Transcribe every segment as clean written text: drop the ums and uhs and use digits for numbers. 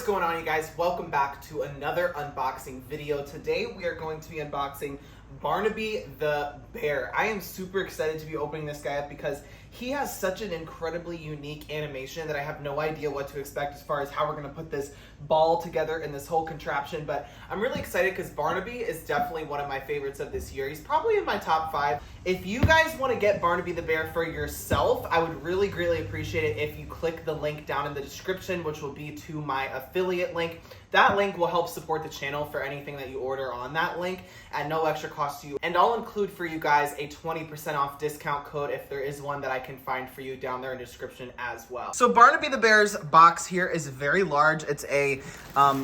What's going on, you guys? Welcome back to another unboxing video. Today we are going to be unboxing Barnaby the bear. I am super excited to be opening this guy up because he has such an incredibly unique animation that I have no idea what to expect as far as how we're going to put this ball together in this whole contraption. But I'm really excited because Barnaby is definitely one of my favorites of this year. He's probably in my top 5. If you guys want to get Barnaby the bear for yourself, I would really greatly appreciate it if you click the link down in the description, which will be to my affiliate link. That link will help support the channel for anything that you order on that link at no extra cost to you. And I'll include for you guys a 20% off discount code if there is one that I can find for you down there in the description as well. So Barnaby the bear's box here is very large. It's a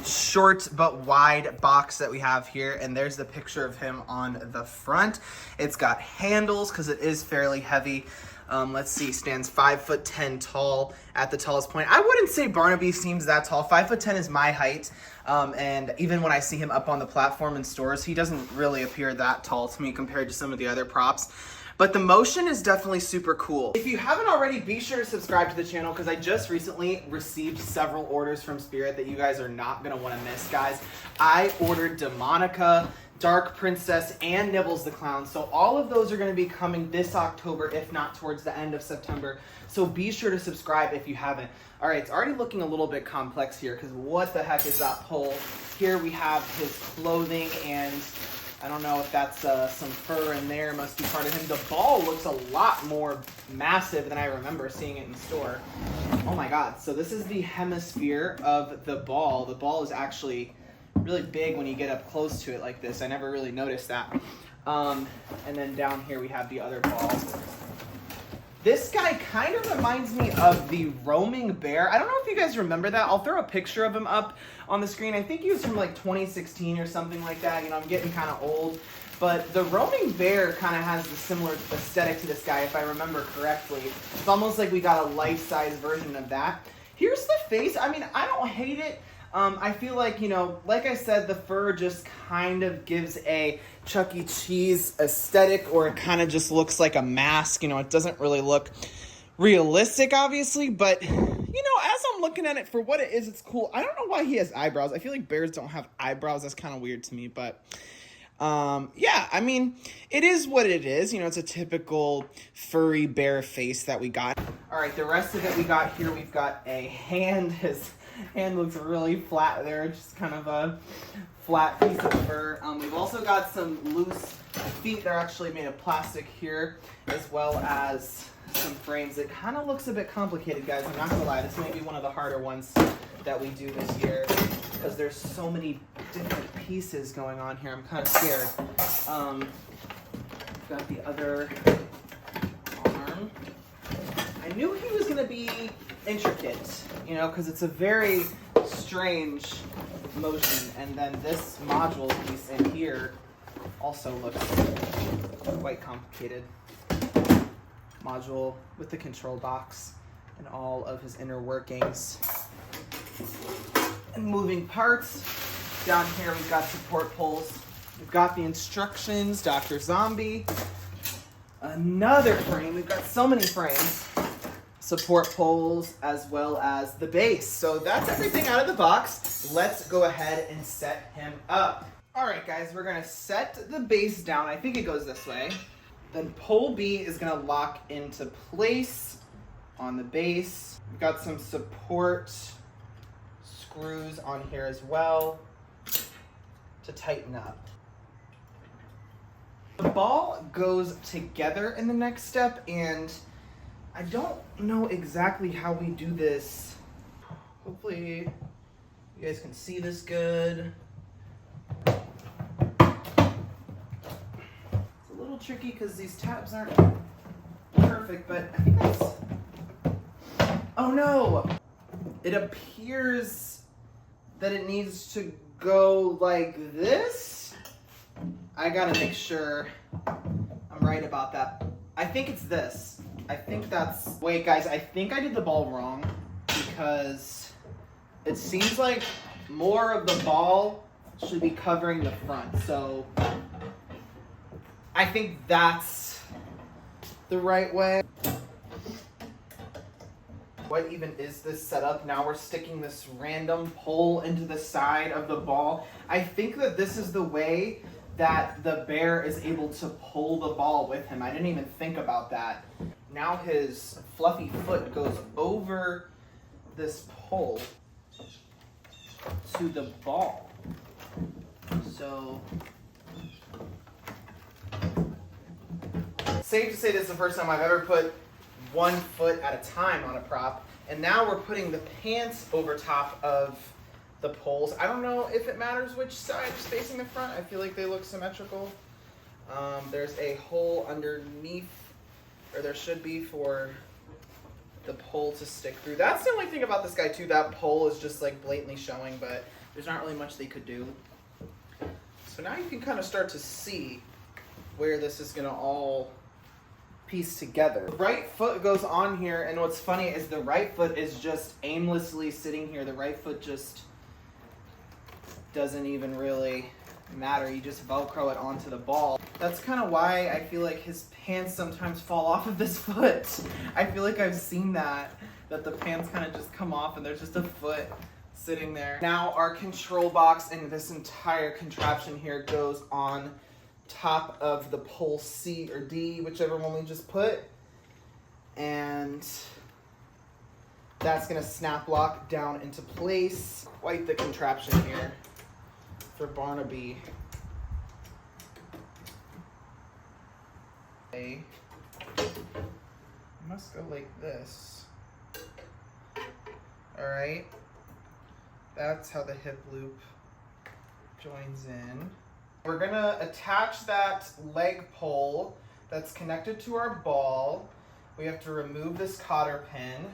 short but wide box that we have here, and there's the picture of him on the front. It's got handles because it is fairly heavy. Let's see, stands 5'10" tall at the tallest point. I wouldn't say Barnaby seems that tall. 5'10" is my height. And even when I see him up on the platform in stores, he doesn't really appear that tall to me compared to some of the other props. But the motion is definitely super cool. If you haven't already, be sure to subscribe to the channel because I just recently received several orders from Spirit that you guys are not gonna wanna miss, guys. I ordered Demonica, Dark Princess, and Nibbles the Clown. So all of those are going to be coming this October, if not towards the end of September. So be sure to subscribe if you haven't. All right, it's already looking a little bit complex here because what the heck is that pole? Here we have his clothing, and I don't know if that's some fur in there. Must be part of him. The ball looks a lot more massive than I remember seeing it in store. Oh my God. So this is the hemisphere of the ball. The ball is actually really big when you get up close to it like this. I never really noticed that. And then down here we have the other ball. This guy kind of reminds me of the roaming bear. I don't know if you guys remember that. I'll throw a picture of him up on the screen. I think he was from like 2016 or something like that. You know, I'm getting kind of old. But the roaming bear kind of has the similar aesthetic to this guy, if I remember correctly. It's almost like we got a life-size version of that. Here's the face. I mean, I don't hate it. I feel like, you know, like I said, the fur just kind of gives a Chuck E. Cheese aesthetic, or it kind of just looks like a mask. You know, it doesn't really look realistic, obviously, but, you know, as I'm looking at it for what it is, it's cool. I don't know why he has eyebrows. I feel like bears don't have eyebrows. That's kind of weird to me, but yeah, I mean, it is what it is. You know, it's a typical furry bear face that we got. All right, the rest of it we got here, we've got a hand. His hand looks really flat there, just kind of a flat piece of fur. We've also got some loose feet. They're actually made of plastic here, as well as some frames. It kind of looks a bit complicated, guys. I'm not gonna lie, this may be one of the harder ones that we do this year because there's so many different pieces going on here. I'm kind of scared. Got the other arm. I knew he was gonna be intricate, you know, because it's a very strange motion. And then this module piece in here also looks quite complicated. Module with the control box and all of his inner workings. And moving parts. Down here we've got support poles. We've got the instructions, Dr. Zombie. Another frame. We've got so many frames. Support poles, as well as the base. So that's everything out of the box. Let's go ahead and set him up. All right, guys, we're gonna set the base down. I think it goes this way. Then pole B is gonna lock into place on the base. We've got some support screws on here as well to tighten up. The ball goes together in the next step, and I don't know exactly how we do this. Hopefully you guys can see this good. It's a little tricky because these tabs aren't perfect, but I think that's... Oh no! It appears that it needs to go like this. I gotta make sure I'm right about that. I think it's this. I think that's... Wait, guys, I think I did the ball wrong because it seems like more of the ball should be covering the front. So I think that's the right way. What even is this setup? Now we're sticking this random pole into the side of the ball. I think that this is the way that the bear is able to pull the ball with him. I didn't even think about that. Now his fluffy foot goes over this pole to the ball. So, safe to say this is the first time I've ever put one foot at a time on a prop. And now we're putting the pants over top of the poles. I don't know if it matters which side is facing the front. I feel like they look symmetrical. There's a hole underneath, or there should be, for the pole to stick through. That's the only thing about this guy too. That pole is just like blatantly showing, but there's not really much they could do. So now you can kind of start to see where this is gonna all piece together. The right foot goes on here, and what's funny is the right foot is just aimlessly sitting here. The right foot just doesn't even really matter. You just Velcro it onto the ball. That's kind of why I feel like his pants sometimes fall off of this foot. I feel like I've seen that the pants kind of just come off and there's just a foot sitting there. Now our control box and this entire contraption here goes on top of the pole C or D, whichever one we just put. And that's gonna snap lock down into place. Quite the contraption here for Barnaby. Okay. Must go like this. All right. That's how the hip loop joins in. We're gonna attach that leg pole that's connected to our ball. We have to remove this cotter pin.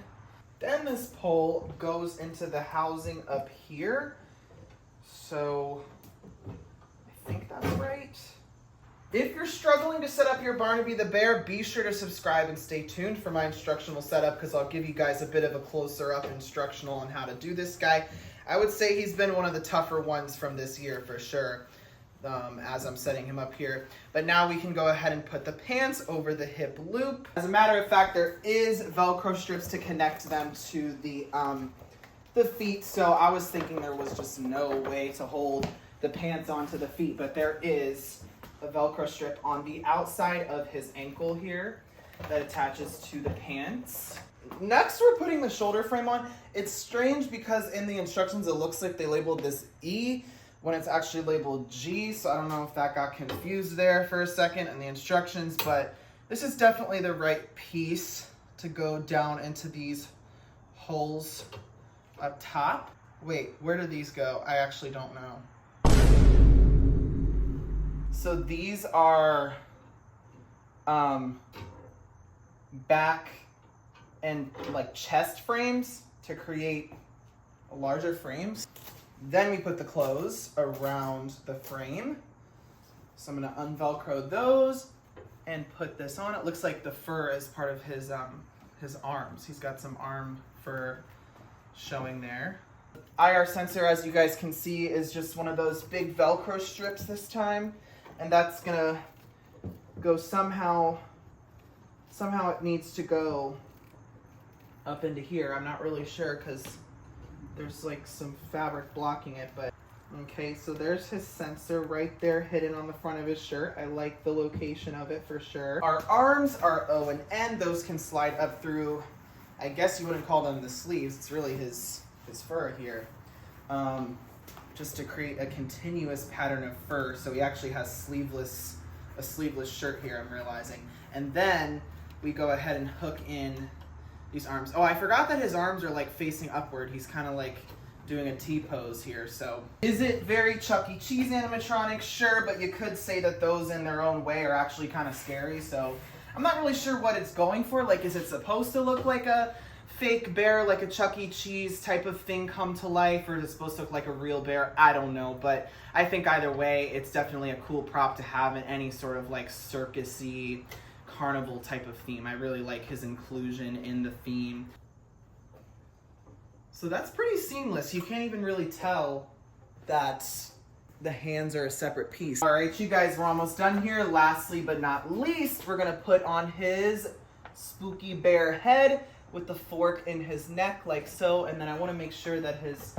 Then this pole goes into the housing up here. So I think that's right. If you're struggling to set up your Barnaby the Bear, be sure to subscribe and stay tuned for my instructional setup, because I'll give you guys a bit of a closer up instructional on how to do this guy. I would say he's been one of the tougher ones from this year for sure, as I'm setting him up here. But now we can go ahead and put the pants over the hip loop. As a matter of fact, there is Velcro strips to connect them to the feet, so I was thinking there was just no way to hold the pants onto the feet, but there is a Velcro strip on the outside of his ankle here that attaches to the pants. Next, we're putting the shoulder frame on. It's strange because in the instructions it looks like they labeled this E when it's actually labeled G, so I don't know if that got confused there for a second in the instructions, but this is definitely the right piece to go down into these holes up top. Wait, where do these go? I actually don't know. So these are back and like chest frames to create larger frames. Then we put the clothes around the frame. So I'm gonna unvelcro those and put this on. It looks like the fur is part of his arms. He's got some arm fur showing there. IR sensor, as you guys can see, is just one of those big Velcro strips this time. And that's gonna go somehow it needs to go up into here. I'm not really sure because there's like some fabric blocking it, but okay, so there's his sensor right there hidden on the front of his shirt. I like the location of it for sure. Our arms are O and N. Those can slide up through, I guess you wouldn't call them the sleeves. It's really his fur here. Just to create a continuous pattern of fur. So he actually has a sleeveless shirt here, I'm realizing. And then we go ahead and hook in these arms. Oh, I forgot that his arms are like facing upward. He's kind of like doing a T-pose here. So is it very Chuck E. Cheese animatronic? Sure, but you could say that those in their own way are actually kind of scary. So I'm not really sure what it's going for. Like, is it supposed to look like a fake bear, like a Chuck E. Cheese type of thing come to life, or is it supposed to look like a real bear? I don't know, but I think either way, it's definitely a cool prop to have in any sort of like circus-y, carnival type of theme. I really like his inclusion in the theme. So that's pretty seamless. You can't even really tell that the hands are a separate piece. All right, you guys, we're almost done here. Lastly but not least, we're gonna put on his spooky bear head. with the fork in his neck like so, and then I want to make sure that his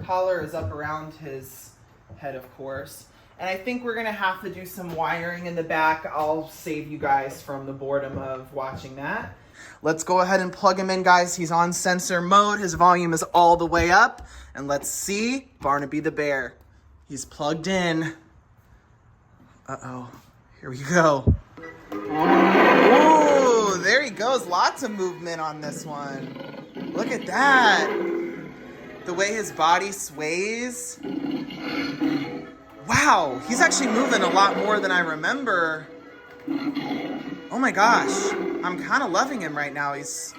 collar is up around his head, of course. And I think we're gonna have to do some wiring in the back. I'll save you guys from the boredom of watching that. Let's go ahead and plug him in, guys. He's on sensor mode. His volume is all the way up. And let's see Barnaby the bear. He's plugged in. Uh-oh, here we go. Ooh, there he goes. Lots of movement on this one. Look at that. The way his body sways. Wow, he's actually moving a lot more than I remember. Oh my gosh, I'm kind of loving him right now. He's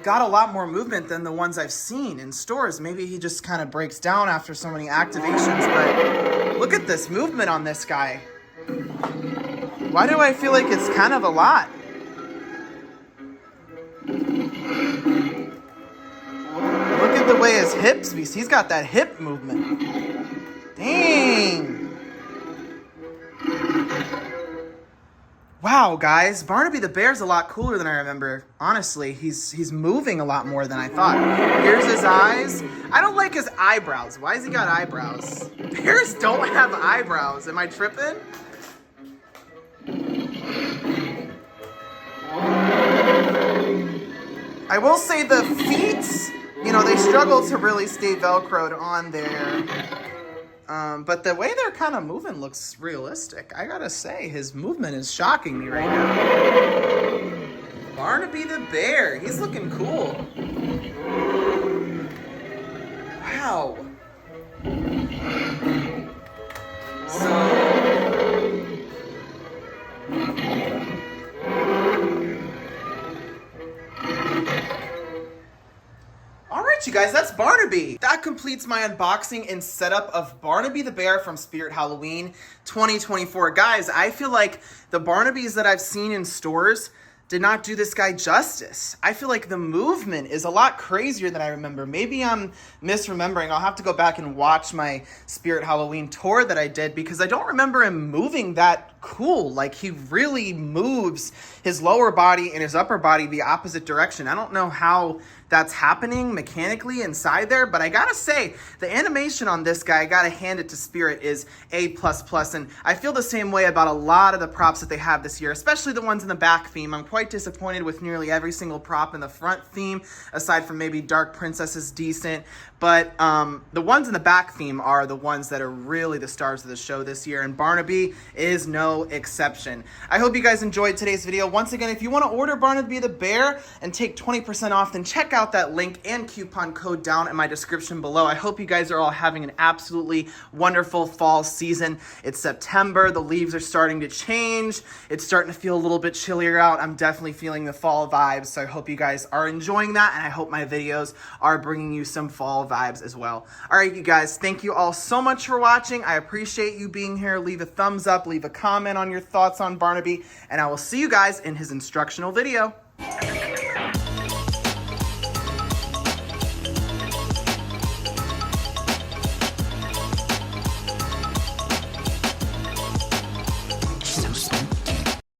got a lot more movement than the ones I've seen in stores. Maybe he just kind of breaks down after so many activations, but look at this movement on this guy. Why do I feel like it's kind of a lot? Look at the way his hips, he's got that hip movement. Dang. Wow, guys, Barnaby the bear's a lot cooler than I remember. Honestly, he's moving a lot more than I thought. Here's his eyes. I don't like his eyebrows. Why has he got eyebrows? Bears don't have eyebrows. Am I tripping? I will say the feet, you know, they struggle to really stay Velcroed on there. But the way they're kind of moving looks realistic. I gotta say, his movement is shocking me right now. Barnaby the bear, he's looking cool. Wow. You guys, that's Barnaby. That completes my unboxing and setup of Barnaby the bear from Spirit Halloween 2024. Guys, I feel like the Barnabys that I've seen in stores did not do this guy justice. I feel like the movement is a lot crazier than I remember. Maybe I'm misremembering. I'll have to go back and watch my Spirit Halloween tour that I did because I don't remember him moving that cool. Like, he really moves his lower body and his upper body the opposite direction. I don't know how that's happening mechanically inside there, but I gotta say, the animation on this guy, I gotta hand it to Spirit, is A++, and I feel the same way about a lot of the props that they have this year, especially the ones in the back theme. I'm quite disappointed with nearly every single prop in the front theme, aside from maybe Dark Princess is decent, but the ones in the back theme are the ones that are really the stars of the show this year, and Barnaby is no exception. I hope you guys enjoyed today's video. Once again, if you want to order Barnaby the bear and take 20% off, then check out that link and coupon code down in my description below. I hope you guys are all having an absolutely wonderful fall season. It's September, the leaves are starting to change. It's starting to feel a little bit chillier out. I'm definitely feeling the fall vibes, so I hope you guys are enjoying that, and I hope my videos are bringing you some fall vibes as well. All right, you guys, thank you all so much for watching. I appreciate you being here. Leave a thumbs up, leave a comment on your thoughts on Barnaby, and I will see you guys in his instructional video.